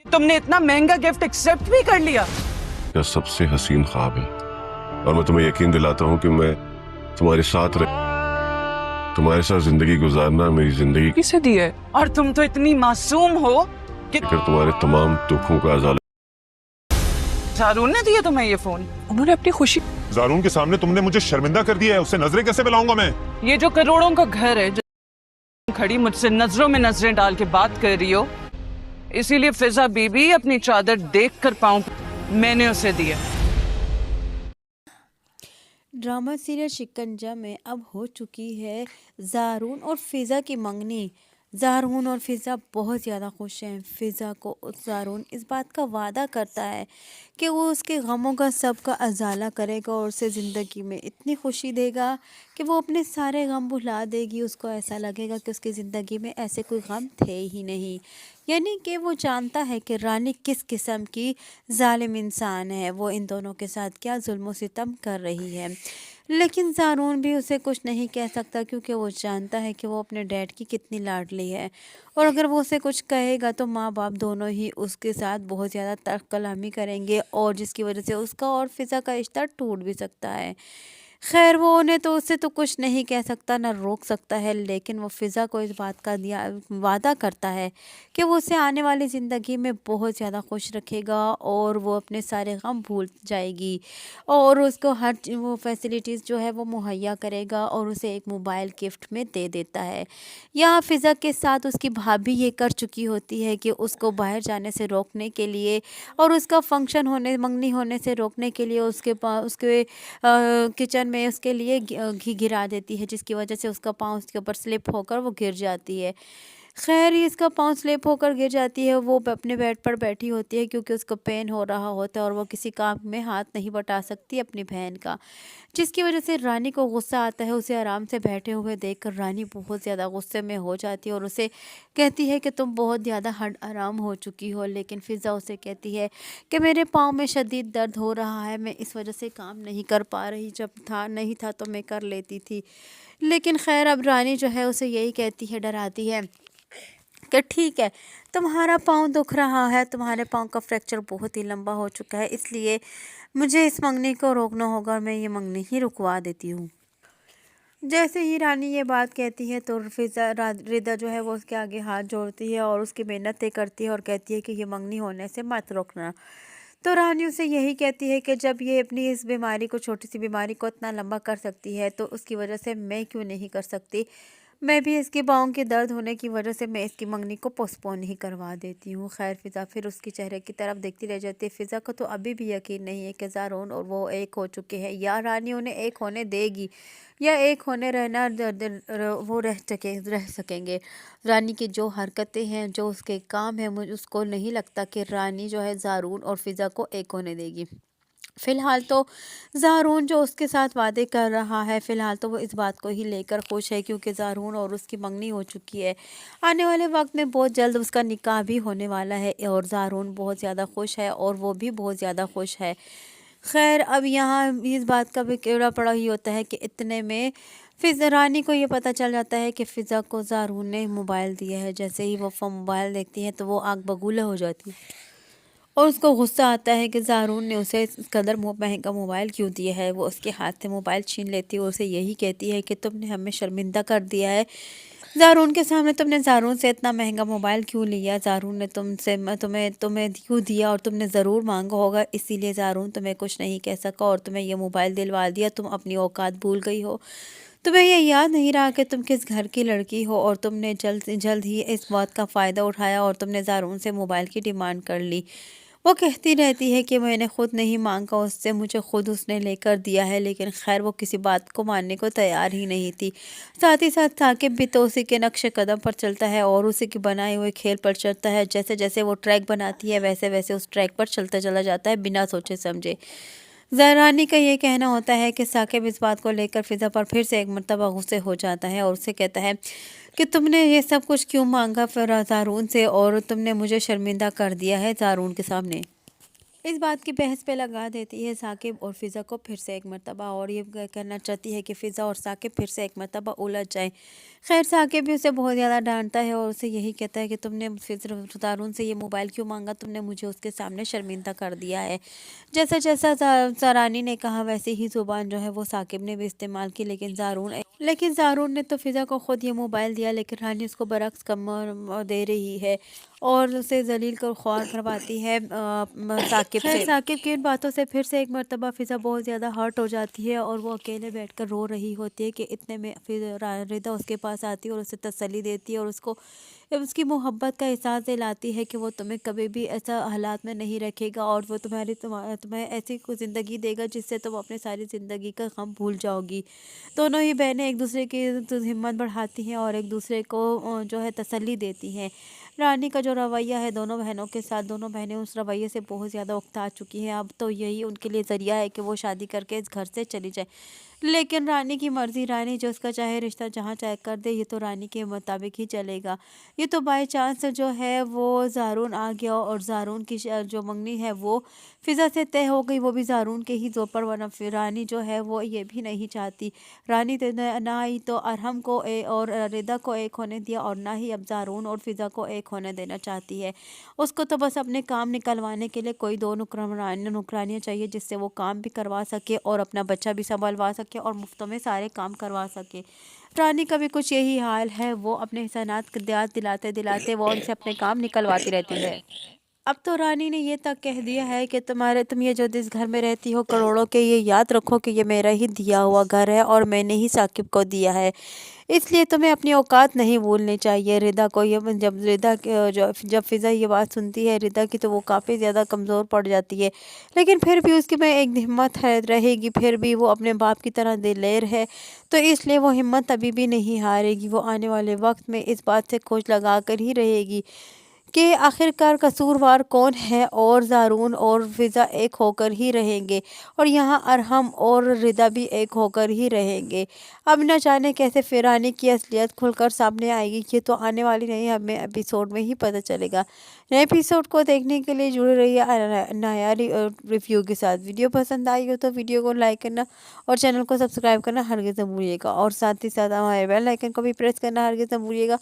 तुमने इतना महंगा गिफ्ट एक्सेप्ट भी कर लिया। यह सबसे हसीन ख्वाब है और मैं तुम्हें यकीन दिलाता हूँ कि मैं तुम्हारे साथ तुम्हारे साथ जिंदगी गुजारना मेरी जिंदगी किसे दिए? और तुम तो इतनी मासूम हो कि तुम्हारे तमाम दुखों का अजाला। जारून ने दिया तुम्हें ये फोन? उन्होंने अपनी खुशी जारून के सामने तुमने मुझे शर्मिंदा कर दिया है, उससे नजरें कैसे मिलाऊंगा मैं? ये जो करोड़ों का घर है, जो खड़ी मुझसे नजरों में नजरें डाल के बात कर रही हो, इसीलिए फिजा बीबी अपनी चादर देख कर पाऊं मैंने उसे दिया। ड्रामा सीरियल शिकंजा में अब हो चुकी है जारून और फिज़ा की मंगनी। जारून और फिज़ा बहुत ज़्यादा खुश हैं। फिज़ा को जारून इस बात का वादा करता है कि वो उसके गमों का सब का अजाला करेगा और उसे ज़िंदगी में इतनी खुशी देगा कि वो अपने सारे गम भुला देगी। उसको ऐसा लगेगा कि उसकी ज़िंदगी में ऐसे कोई गम थे ही नहीं। यानी कि वो जानता है कि रानी किस किस्म की जालिम इंसान है, वो इन दोनों के साथ क्या जुल्म सितम कर रही है। लेकिन जारून भी उसे कुछ नहीं कह सकता क्योंकि वो जानता है कि वो अपने डैड की कितनी लाडली है और अगर वो उसे कुछ कहेगा तो माँ बाप दोनों ही उसके साथ बहुत ज़्यादा तर्क कलामी करेंगे और जिसकी वजह से उसका और फिज़ा का रिश्ता टूट भी सकता है। खैर वो उन्हें तो उससे तो कुछ नहीं कह सकता ना रोक सकता है, लेकिन वो फिज़ा को इस बात का वादा करता है कि वो उसे आने वाली ज़िंदगी में बहुत ज़्यादा खुश रखेगा और वो अपने सारे गम भूल जाएगी और उसको हर वो फैसिलिटीज़ जो है वो मुहैया करेगा और उसे एक मोबाइल गिफ्ट में दे देता है। यहाँ फिज़ा के साथ उसकी भाभी ये कर चुकी होती है कि उसको बाहर जाने से रोकने के लिए और उसका फंक्शन होने मंगनी होने से रोकने के लिए उसके किचन में उसके लिए घी गिरा देती है, जिसकी वजह से उसका पाँव उसके ऊपर स्लिप होकर वो गिर जाती है। खैर इसका पाँव स्लिप होकर गिर जाती है, वो अपने बेड पर बैठी होती है क्योंकि उसको पेन हो रहा होता है और वो किसी काम में हाथ नहीं बटा सकती अपनी बहन का, जिसकी वजह से रानी को गुस्सा आता है। उसे आराम से बैठे हुए देखकर रानी बहुत ज़्यादा गुस्से में हो जाती है और उसे कहती है कि तुम बहुत ज़्यादा हड आराम हो चुकी हो। लेकिन फिज़ा उसे कहती है कि मेरे पाँव में शदीद दर्द हो रहा है, मैं इस वजह से काम नहीं कर पा रही, जब था नहीं था तो मैं कर लेती थी। लेकिन खैर अब रानी जो है उसे यही कहती है, डराती है कि ठीक है तुम्हारा पाँव दुख रहा है, तुम्हारे पाँव का फ्रैक्चर बहुत ही लंबा हो चुका है, इसलिए मुझे इस मंगनी को रोकना होगा और मैं ये मंगनी ही रुकवा देती हूँ। जैसे ही रानी ये बात कहती है तो फिज़ा रिदा जो है वो उसके आगे हाथ जोड़ती है और उसकी मिन्नतें करती है और कहती है कि ये मंगनी होने से मत रोकना। तो रानी उसे यही कहती है कि जब ये अपनी इस बीमारी को, छोटी सी बीमारी को इतना लंबा कर सकती है तो उसकी वजह से मैं क्यों नहीं कर सकती। मैं भी इसके पाँव के दर्द होने की वजह से मैं इसकी मंगनी को पोस्टपोन ही करवा देती हूँ। खैर फिज़ा फिर उसके चेहरे की तरफ देखती रह जाती है। फिज़ा को तो अभी भी यकीन नहीं है कि जारून और वो एक हो चुके हैं या रानी उन्हें एक होने देगी या एक होने रहना वो रह सकेंगे। रानी की जो हरकतें हैं, जो उसके काम हैं, मुझे उसको नहीं लगता कि रानी जो है जारून और फिज़ा को एक होने देगी। फ़िलहाल तो ज़ारून जो उसके साथ वादे कर रहा है, फ़िलहाल तो वो इस बात को ही लेकर खुश है क्योंकि ज़ारून और उसकी मंगनी हो चुकी है। आने वाले वक्त में बहुत जल्द उसका निकाह भी होने वाला है और ज़ारून बहुत ज़्यादा खुश है और वो भी बहुत ज़्यादा खुश है। खैर अब यहाँ इस बात का भी केवड़ा पड़ा ही होता है कि इतने में रानी को ये पता चल जाता है कि फिज़ा को ज़ारून ने मोबाइल दिया है। जैसे ही वो मोबाइल देखती है तो वो आग बबूला हो जाती है और उसको गुस्सा आता है कि ज़ारून ने उसे इस कदर महंगा मोबाइल क्यों दिया है। वो उसके हाथ से मोबाइल छीन लेती है और उसे यही कहती है कि तुमने हमें शर्मिंदा कर दिया है, ज़ारून के सामने तुमने ज़ारून से इतना महंगा मोबाइल क्यों लिया, ज़ारून ने तुमसे तुम्हें तुम्हें क्यों दिया और तुमने ज़रूर मांगा होगा, इसीलिए ज़ारून तुम्हें कुछ नहीं कह सका और तुम्हें ये मोबाइल दिलवा दिया। तुम अपनी औकात भूल गई हो, तुम्हें ये याद नहीं रहा कि तुम किस घर की लड़की हो और तुमने जल्द से जल्द ही इस बात का फ़ायदा उठाया और तुमने ज़ारून से मोबाइल की डिमांड कर ली। वो कहती रहती है कि मैंने खुद नहीं मांगा उससे, मुझे खुद उसने लेकर दिया है। लेकिन खैर वो किसी बात को मानने को तैयार ही नहीं थी। साथ ही साथ साकिब भी तो उसी के नक्शे कदम पर चलता है और उसी के बनाए हुए खेल पर चलता है। जैसे जैसे वो ट्रैक बनाती है वैसे वैसे उस ट्रैक पर चलता चला जाता है बिना सोचे समझे। ज़रानी का ये कहना होता है कि साकिब इस बात को लेकर फिज़ा पर फिर से एक मर्तबा गुस्से हो जाता है और उससे कहता है कि तुमने ये सब कुछ क्यों मांगा फिर ज़ारून से और तुमने मुझे शर्मिंदा कर दिया है ज़ारून के सामने। इस बात की बहस पे लगा देती है साकिब और फिज़ा को फिर से एक मर्तबा, और ये करना चाहती है कि फ़िज़ा और साकिब फिर से एक मर्तबा उलझ जाएं। खैर साकिब भी उसे बहुत ज़्यादा डांटता है और उसे यही कहता है कि तुमने दारून से ये मोबाइल क्यों मांगा, तुमने मुझे उसके सामने शर्मिंदा कर दिया है। जैसा जैसा ज़ारानी ने कहा वैसे ही ज़ुबान जो है वो साकिब ने भी इस्तेमाल की, लेकिन ज़ारून ने तो फ़िज़ा को ख़ुद ये मोबाइल दिया, लेकिन रानी उसको बरक्स कम दे रही है और उसे जलील कर ख्वार करवाती है साकिब से। खैर साकिब की इन बातों से फिर से एक मर्तबा फ़िज़ा बहुत ज़्यादा हर्ट हो जाती है और वो अकेले बैठकर रो रही होती है कि इतने में फिर रिदा उसके पास आती है और उसे तसल्ली देती है और उसको उसकी मोहब्बत का एहसास दिलाती है कि वो तुम्हें कभी भी ऐसा हालात में नहीं रखेगा और वो तुम्हें ऐसी कोई ज़िंदगी देगा जिससे तुम अपनी सारी ज़िंदगी का गम भूल जाओगी। दोनों ही बहनें एक दूसरे की हिम्मत बढ़ाती हैं और एक दूसरे को जो है तसल्ली देती हैं। रानी का जो रवैया है दोनों बहनों के साथ, दोनों बहनें उस रवैये से बहुत ज़्यादा उकता चुकी हैं। अब तो यही उनके लिए ज़रिया है कि वो शादी करके इस घर से चली जाए, लेकिन रानी की मर्ज़ी, रानी जो उसका चाहे रिश्ता जहाँ चाहे कर दे, ये तो रानी के मुताबिक ही चलेगा। ये तो बाय चांस जो है वो ज़ारून आ गया और ज़ारून की जो मंगनी है वो फ़िज़ा से तय हो गई, वो भी ज़ारून के ही ज़ोर पर, वरना फिर रानी जो है वो ये भी नहीं चाहती। रानी तो ना ही तो अरहम को और रिदा को एक होने दिया और ना ही अब ज़ारून और फ़िज़ा को एक होने देना चाहती है। उसको तो बस अपने काम निकलवाने के लिए कोई दो नौकरानियाँ चाहिए जिससे वो काम भी करवा सके और अपना बच्चा भी संभलवा सके और मुफ्तों में सारे काम करवा सके। रानी का भी कुछ यही हाल है, वो अपने एहसानात याद दिलाते दिलाते वो उनसे अपने काम निकलवाती रहती है। अब तो रानी ने ये तक कह दिया है कि तुम ये जो जिस घर में रहती हो करोड़ों के, ये याद रखो कि ये मेरा ही दिया हुआ घर है और मैंने ही साकिब को दिया है, इसलिए तुम्हें अपनी औकात नहीं भूलनी चाहिए। रिदा को ये जब फ़िज़ा ये बात सुनती है रिदा की, तो वो काफ़ी ज़्यादा कमज़ोर पड़ जाती है, लेकिन फिर भी उसकी में एक हिम्मत है रहेगी, फिर भी वो अपने बाप की तरह दिलेर है, तो इसलिए वो हिम्मत अभी भी नहीं हारेगी। वो आने वाले वक्त में इस बात से खोज लगा कर ही रहेगी कि आखिरकार कसूरवार कौन है, और ज़ारून और फ़िज़ा एक होकर ही रहेंगे और यहाँ अरहम और रिदा भी एक होकर ही रहेंगे। अब न जाने कैसे फ़िरानी की असलियत खुलकर सामने आएगी, ये तो आने वाली नई हमें एपिसोड में ही पता चलेगा। नए एपिसोड को देखने के लिए जुड़े रहिए नया रिव्यू के साथ। वीडियो पसंद आई हो तो वीडियो को लाइक करना और चैनल को सब्सक्राइब करना हरगिज़ न भूलिएगा, और साथ ही साथ हमारे बेल आइकन को भी प्रेस करना हरगिज़ न भूलिएगा